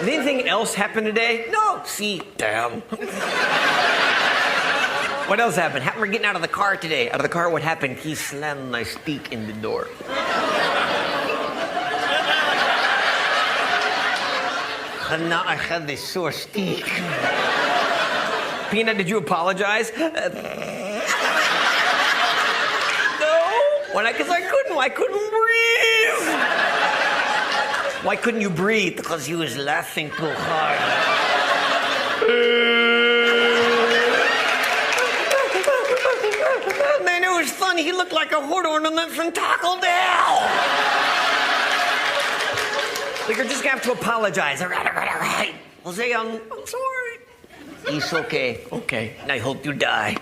Did anything else happen today? No. See, damn. What else happened? We're getting out of the car today. Out of the car, what happened? He slammed my steak in the door. And now I have this sore steak. Peanut, did you apologize? No. Because I couldn't breathe. Why couldn't you breathe? Because he was laughing too hard. Man, it was funny. He looked like a hood ornament from Taco Bell. Like, you're just gonna have to apologize. All right. Jose, I'm sorry. It's okay. Okay. I hope you die.